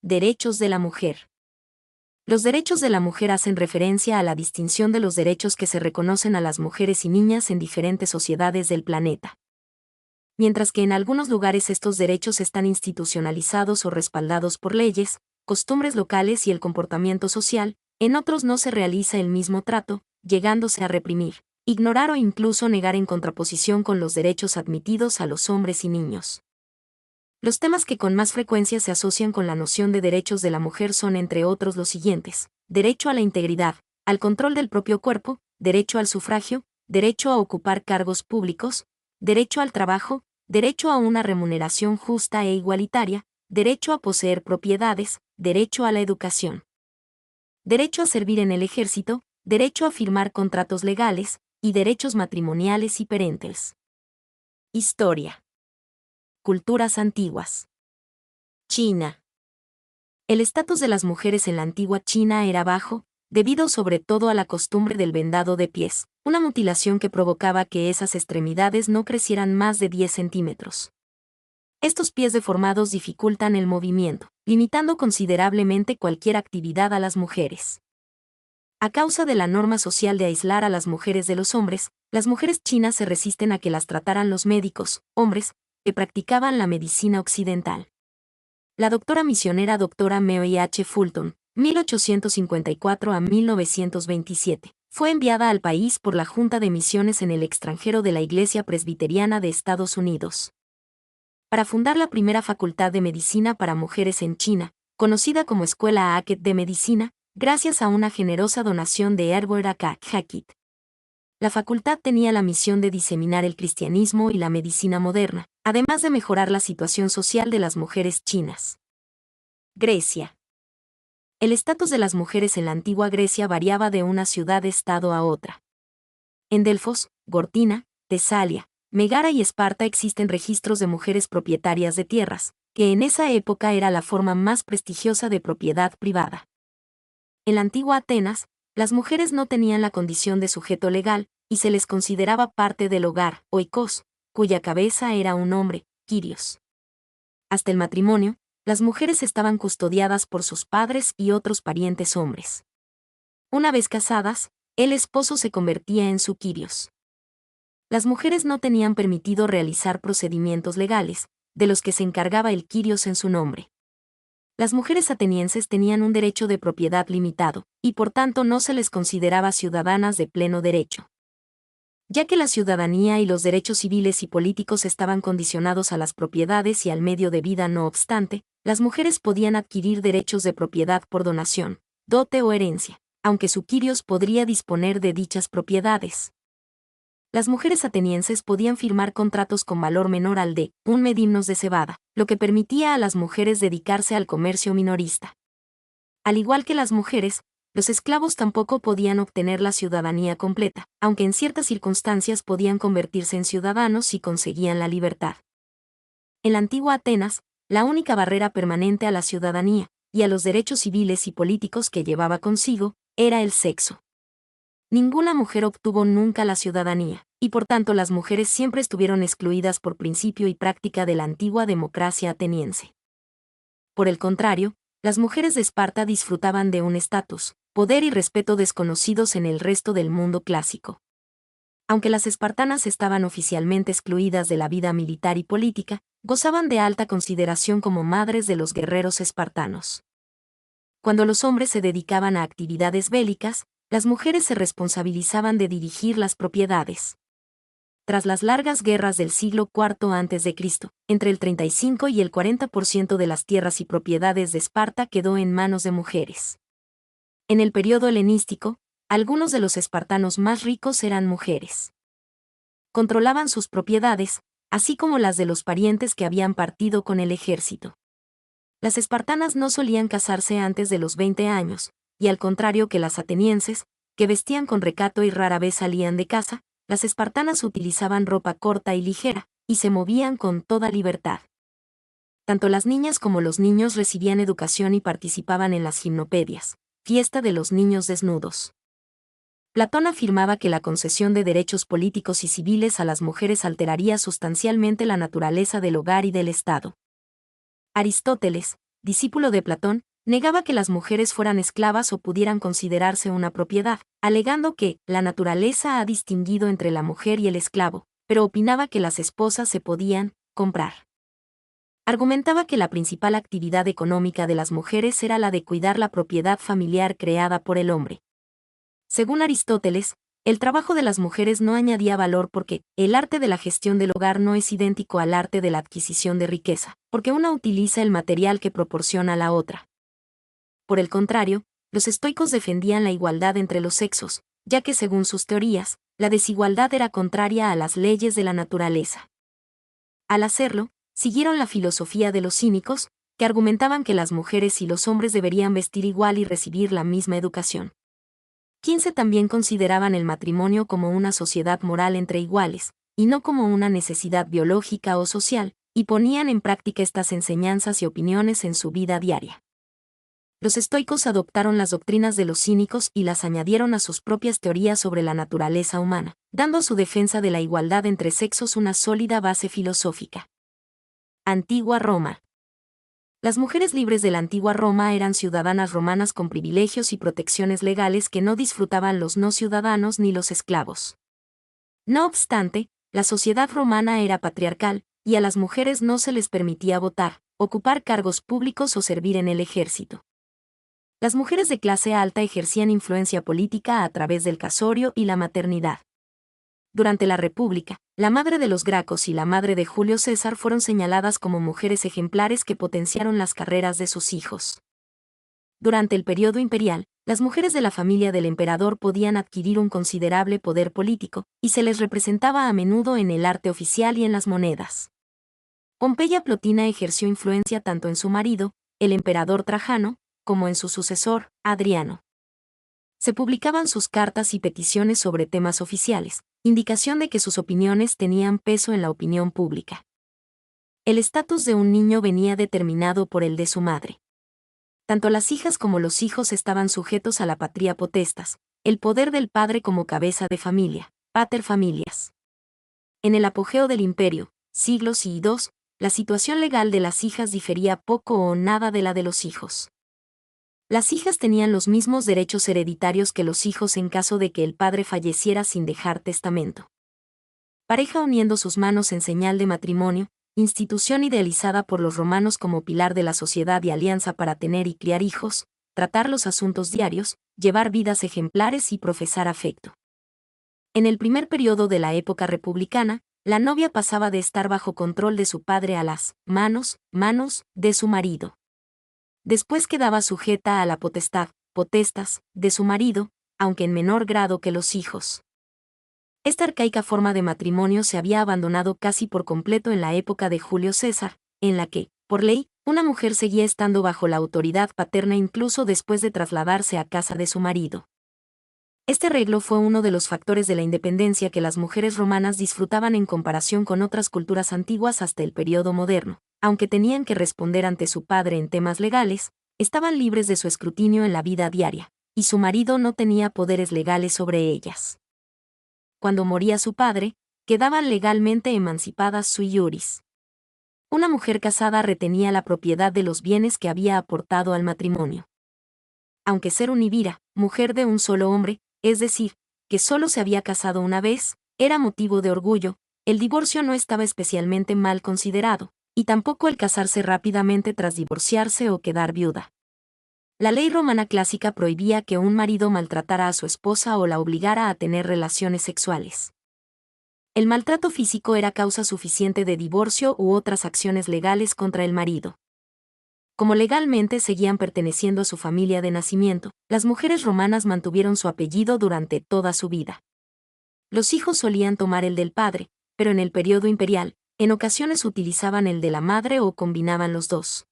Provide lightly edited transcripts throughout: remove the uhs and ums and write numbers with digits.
Derechos de la mujer. Los derechos de la mujer hacen referencia a la distinción de los derechos que se reconocen a las mujeres y niñas en diferentes sociedades del planeta. Mientras que en algunos lugares estos derechos están institucionalizados o respaldados por leyes, costumbres locales y el comportamiento social, en otros no se realiza el mismo trato, llegándose a reprimir, ignorar o incluso negar en contraposición con los derechos admitidos a los hombres y niños. Los temas que con más frecuencia se asocian con la noción de derechos de la mujer son entre otros los siguientes: derecho a la integridad, al control del propio cuerpo, derecho al sufragio, derecho a ocupar cargos públicos, derecho al trabajo, derecho a una remuneración justa e igualitaria, derecho a poseer propiedades, derecho a la educación, derecho a servir en el ejército, derecho a firmar contratos legales, y derechos matrimoniales y parentales. Historia. Culturas antiguas. China. El estatus de las mujeres en la antigua China era bajo, debido sobre todo a la costumbre del vendado de pies, una mutilación que provocaba que esas extremidades no crecieran más de 10 centímetros. Estos pies deformados dificultan el movimiento, limitando considerablemente cualquier actividad a las mujeres. A causa de la norma social de aislar a las mujeres de los hombres, las mujeres chinas se resisten a que las trataran los médicos, hombres, que practicaban la medicina occidental. La doctora misionera doctora Mary H. Fulton, 1854 a 1927, fue enviada al país por la Junta de Misiones en el extranjero de la Iglesia Presbiteriana de Estados Unidos, para fundar la primera facultad de medicina para mujeres en China, conocida como Escuela Hackett de Medicina, gracias a una generosa donación de Herbert A. Hackett. La facultad tenía la misión de diseminar el cristianismo y la medicina moderna, además de mejorar la situación social de las mujeres chinas. Grecia. El estatus de las mujeres en la antigua Grecia variaba de una ciudad-estado a otra. En Delfos, Gortina, Tesalia, Megara y Esparta existen registros de mujeres propietarias de tierras, que en esa época era la forma más prestigiosa de propiedad privada. En la antigua Atenas, las mujeres no tenían la condición de sujeto legal, y se les consideraba parte del hogar, oikos, cuya cabeza era un hombre, Kyrios. Hasta el matrimonio, las mujeres estaban custodiadas por sus padres y otros parientes hombres. Una vez casadas, el esposo se convertía en su Kyrios. Las mujeres no tenían permitido realizar procedimientos legales, de los que se encargaba el Kyrios en su nombre. Las mujeres atenienses tenían un derecho de propiedad limitado, y por tanto no se les consideraba ciudadanas de pleno derecho. Ya que la ciudadanía y los derechos civiles y políticos estaban condicionados a las propiedades y al medio de vida, no obstante, las mujeres podían adquirir derechos de propiedad por donación, dote o herencia, aunque su Kyrios podría disponer de dichas propiedades. Las mujeres atenienses podían firmar contratos con valor menor al de un medimnos de cebada, lo que permitía a las mujeres dedicarse al comercio minorista. Al igual que las mujeres, los esclavos tampoco podían obtener la ciudadanía completa, aunque en ciertas circunstancias podían convertirse en ciudadanos si conseguían la libertad. En la antigua Atenas, la única barrera permanente a la ciudadanía y a los derechos civiles y políticos que llevaba consigo era el sexo. Ninguna mujer obtuvo nunca la ciudadanía, y por tanto las mujeres siempre estuvieron excluidas por principio y práctica de la antigua democracia ateniense. Por el contrario, las mujeres de Esparta disfrutaban de un estatus, poder y respeto desconocidos en el resto del mundo clásico. Aunque las espartanas estaban oficialmente excluidas de la vida militar y política, gozaban de alta consideración como madres de los guerreros espartanos. Cuando los hombres se dedicaban a actividades bélicas, las mujeres se responsabilizaban de dirigir las propiedades. Tras las largas guerras del siglo IV a.C., entre el 35 y el 40% de las tierras y propiedades de Esparta quedó en manos de mujeres. En el periodo helenístico, algunos de los espartanos más ricos eran mujeres. Controlaban sus propiedades, así como las de los parientes que habían partido con el ejército. Las espartanas no solían casarse antes de los 20 años, y al contrario que las atenienses, que vestían con recato y rara vez salían de casa, las espartanas utilizaban ropa corta y ligera, y se movían con toda libertad. Tanto las niñas como los niños recibían educación y participaban en las gimnopedias, fiesta de los niños desnudos. Platón afirmaba que la concesión de derechos políticos y civiles a las mujeres alteraría sustancialmente la naturaleza del hogar y del Estado. Aristóteles, discípulo de Platón, negaba que las mujeres fueran esclavas o pudieran considerarse una propiedad, alegando que la naturaleza ha distinguido entre la mujer y el esclavo, pero opinaba que las esposas se podían comprar. Argumentaba que la principal actividad económica de las mujeres era la de cuidar la propiedad familiar creada por el hombre. Según Aristóteles, el trabajo de las mujeres no añadía valor porque el arte de la gestión del hogar no es idéntico al arte de la adquisición de riqueza, porque una utiliza el material que proporciona la otra. Por el contrario, los estoicos defendían la igualdad entre los sexos, ya que según sus teorías, la desigualdad era contraria a las leyes de la naturaleza. Al hacerlo, siguieron la filosofía de los cínicos, que argumentaban que las mujeres y los hombres deberían vestir igual y recibir la misma educación. 15 también consideraban el matrimonio como una sociedad moral entre iguales, y no como una necesidad biológica o social, y ponían en práctica estas enseñanzas y opiniones en su vida diaria. Los estoicos adoptaron las doctrinas de los cínicos y las añadieron a sus propias teorías sobre la naturaleza humana, dando a su defensa de la igualdad entre sexos una sólida base filosófica. Antigua Roma. Las mujeres libres de la antigua Roma eran ciudadanas romanas con privilegios y protecciones legales que no disfrutaban los no ciudadanos ni los esclavos. No obstante, la sociedad romana era patriarcal, y a las mujeres no se les permitía votar, ocupar cargos públicos o servir en el ejército. Las mujeres de clase alta ejercían influencia política a través del casorio y la maternidad. Durante la República, la madre de los Gracos y la madre de Julio César fueron señaladas como mujeres ejemplares que potenciaron las carreras de sus hijos. Durante el periodo imperial, las mujeres de la familia del emperador podían adquirir un considerable poder político, y se les representaba a menudo en el arte oficial y en las monedas. Pompeya Plotina ejerció influencia tanto en su marido, el emperador Trajano, como en su sucesor, Adriano. Se publicaban sus cartas y peticiones sobre temas oficiales, indicación de que sus opiniones tenían peso en la opinión pública. El estatus de un niño venía determinado por el de su madre. Tanto las hijas como los hijos estaban sujetos a la patria potestas, el poder del padre como cabeza de familia, pater familias. En el apogeo del imperio, siglos I y II, la situación legal de las hijas difería poco o nada de la de los hijos. Las hijas tenían los mismos derechos hereditarios que los hijos en caso de que el padre falleciera sin dejar testamento. Pareja uniendo sus manos en señal de matrimonio, institución idealizada por los romanos como pilar de la sociedad y alianza para tener y criar hijos, tratar los asuntos diarios, llevar vidas ejemplares y profesar afecto. En el primer periodo de la época republicana, la novia pasaba de estar bajo control de su padre a las manos de su marido. Después quedaba sujeta a la potestas, de su marido, aunque en menor grado que los hijos. Esta arcaica forma de matrimonio se había abandonado casi por completo en la época de Julio César, en la que, por ley, una mujer seguía estando bajo la autoridad paterna incluso después de trasladarse a casa de su marido. Este arreglo fue uno de los factores de la independencia que las mujeres romanas disfrutaban en comparación con otras culturas antiguas hasta el periodo moderno. Aunque tenían que responder ante su padre en temas legales, estaban libres de su escrutinio en la vida diaria, y su marido no tenía poderes legales sobre ellas. Cuando moría su padre, quedaban legalmente emancipadas sui juris. Una mujer casada retenía la propiedad de los bienes que había aportado al matrimonio. Aunque ser univira, mujer de un solo hombre, es decir, que solo se había casado una vez, era motivo de orgullo, el divorcio no estaba especialmente mal considerado, y tampoco el casarse rápidamente tras divorciarse o quedar viuda. La ley romana clásica prohibía que un marido maltratara a su esposa o la obligara a tener relaciones sexuales. El maltrato físico era causa suficiente de divorcio u otras acciones legales contra el marido. Como legalmente seguían perteneciendo a su familia de nacimiento, las mujeres romanas mantuvieron su apellido durante toda su vida. Los hijos solían tomar el del padre, pero en el periodo imperial, en ocasiones utilizaban el de la madre o combinaban los dos.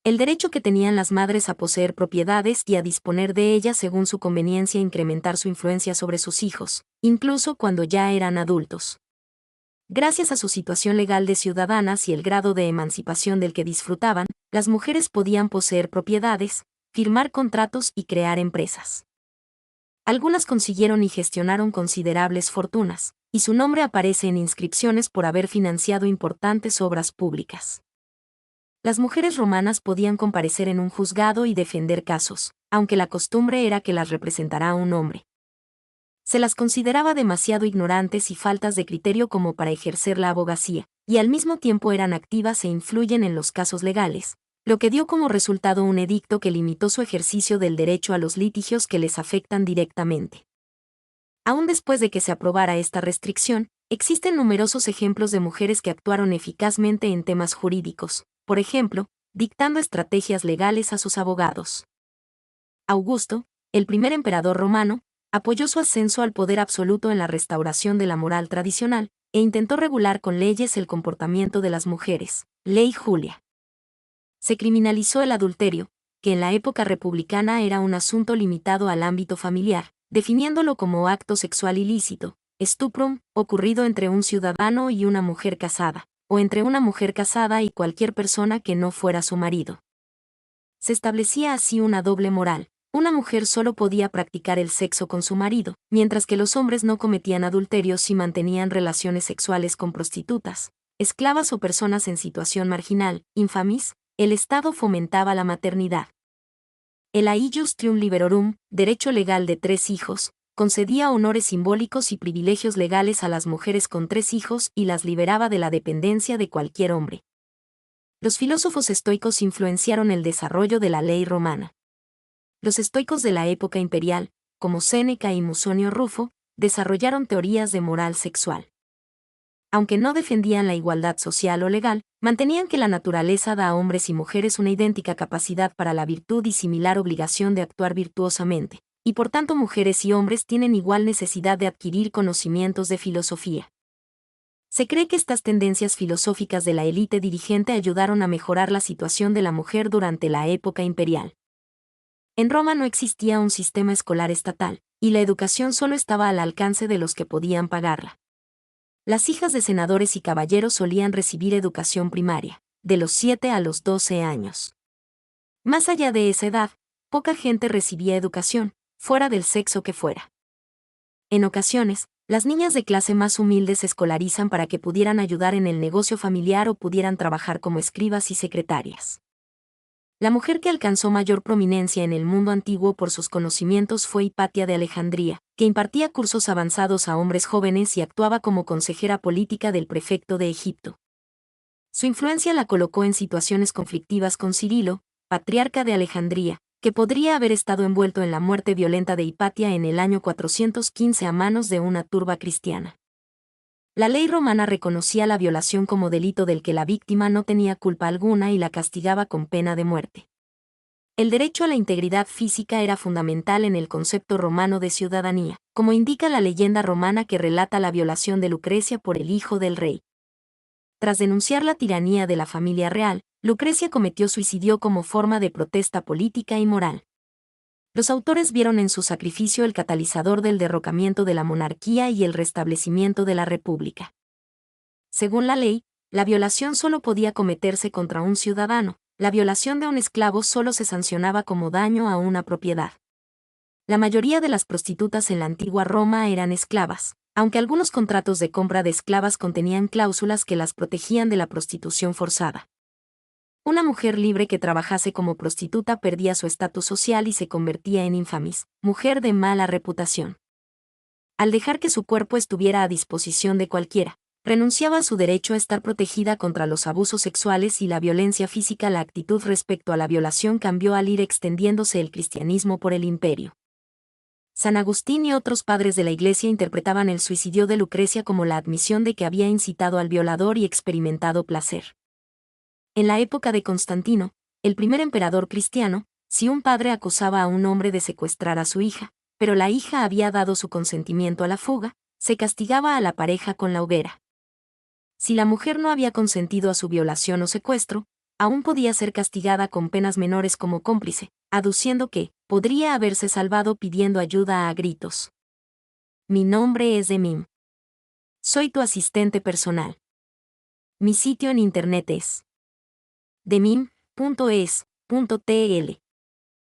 El derecho que tenían las madres a poseer propiedades y a disponer de ellas según su conveniencia incrementar su influencia sobre sus hijos, incluso cuando ya eran adultos. Gracias a su situación legal de ciudadanas y el grado de emancipación del que disfrutaban, las mujeres podían poseer propiedades, firmar contratos y crear empresas. Algunas consiguieron y gestionaron considerables fortunas, y su nombre aparece en inscripciones por haber financiado importantes obras públicas. Las mujeres romanas podían comparecer en un juzgado y defender casos, aunque la costumbre era que las representara un hombre. Se las consideraba demasiado ignorantes y faltas de criterio como para ejercer la abogacía, y al mismo tiempo eran activas e influyen en los casos legales, lo que dio como resultado un edicto que limitó su ejercicio del derecho a los litigios que les afectan directamente. Aún después de que se aprobara esta restricción, existen numerosos ejemplos de mujeres que actuaron eficazmente en temas jurídicos, por ejemplo, dictando estrategias legales a sus abogados. Augusto, el primer emperador romano, apoyó su ascenso al poder absoluto en la restauración de la moral tradicional, e intentó regular con leyes el comportamiento de las mujeres, Ley Julia. Se criminalizó el adulterio, que en la época republicana era un asunto limitado al ámbito familiar, definiéndolo como acto sexual ilícito, stuprum, ocurrido entre un ciudadano y una mujer casada, o entre una mujer casada y cualquier persona que no fuera su marido. Se establecía así una doble moral. Una mujer solo podía practicar el sexo con su marido, mientras que los hombres no cometían adulterio si mantenían relaciones sexuales con prostitutas, esclavas o personas en situación marginal, infamis. El Estado fomentaba la maternidad. El Aiustium Liberorum, derecho legal de 3 hijos, concedía honores simbólicos y privilegios legales a las mujeres con 3 hijos y las liberaba de la dependencia de cualquier hombre. Los filósofos estoicos influenciaron el desarrollo de la ley romana. Los estoicos de la época imperial, como Séneca y Musonio Rufo, desarrollaron teorías de moral sexual. Aunque no defendían la igualdad social o legal, mantenían que la naturaleza da a hombres y mujeres una idéntica capacidad para la virtud y similar obligación de actuar virtuosamente, y por tanto mujeres y hombres tienen igual necesidad de adquirir conocimientos de filosofía. Se cree que estas tendencias filosóficas de la élite dirigente ayudaron a mejorar la situación de la mujer durante la época imperial. En Roma no existía un sistema escolar estatal, y la educación solo estaba al alcance de los que podían pagarla. Las hijas de senadores y caballeros solían recibir educación primaria, de los 7 a los 12 años. Más allá de esa edad, poca gente recibía educación, fuera del sexo que fuera. En ocasiones, las niñas de clase más humilde se escolarizan para que pudieran ayudar en el negocio familiar o pudieran trabajar como escribas y secretarias. La mujer que alcanzó mayor prominencia en el mundo antiguo por sus conocimientos fue Hipatia de Alejandría, que impartía cursos avanzados a hombres jóvenes y actuaba como consejera política del prefecto de Egipto. Su influencia la colocó en situaciones conflictivas con Cirilo, patriarca de Alejandría, que podría haber estado envuelto en la muerte violenta de Hipatia en el año 415 a manos de una turba cristiana. La ley romana reconocía la violación como delito del que la víctima no tenía culpa alguna y la castigaba con pena de muerte. El derecho a la integridad física era fundamental en el concepto romano de ciudadanía, como indica la leyenda romana que relata la violación de Lucrecia por el hijo del rey. Tras denunciar la tiranía de la familia real, Lucrecia cometió suicidio como forma de protesta política y moral. Los autores vieron en su sacrificio el catalizador del derrocamiento de la monarquía y el restablecimiento de la república. Según la ley, la violación solo podía cometerse contra un ciudadano, la violación de un esclavo solo se sancionaba como daño a una propiedad. La mayoría de las prostitutas en la antigua Roma eran esclavas, aunque algunos contratos de compra de esclavas contenían cláusulas que las protegían de la prostitución forzada. Una mujer libre que trabajase como prostituta perdía su estatus social y se convertía en infamis, mujer de mala reputación. Al dejar que su cuerpo estuviera a disposición de cualquiera, renunciaba a su derecho a estar protegida contra los abusos sexuales y la violencia física. La actitud respecto a la violación cambió al ir extendiéndose el cristianismo por el imperio. San Agustín y otros padres de la Iglesia interpretaban el suicidio de Lucrecia como la admisión de que había incitado al violador y experimentado placer. En la época de Constantino, el primer emperador cristiano, si un padre acusaba a un hombre de secuestrar a su hija, pero la hija había dado su consentimiento a la fuga, se castigaba a la pareja con la hoguera. Si la mujer no había consentido a su violación o secuestro, aún podía ser castigada con penas menores como cómplice, aduciendo que podría haberse salvado pidiendo ayuda a gritos. Mi nombre es Demim. Soy tu asistente personal. Mi sitio en internet es demim.es.tl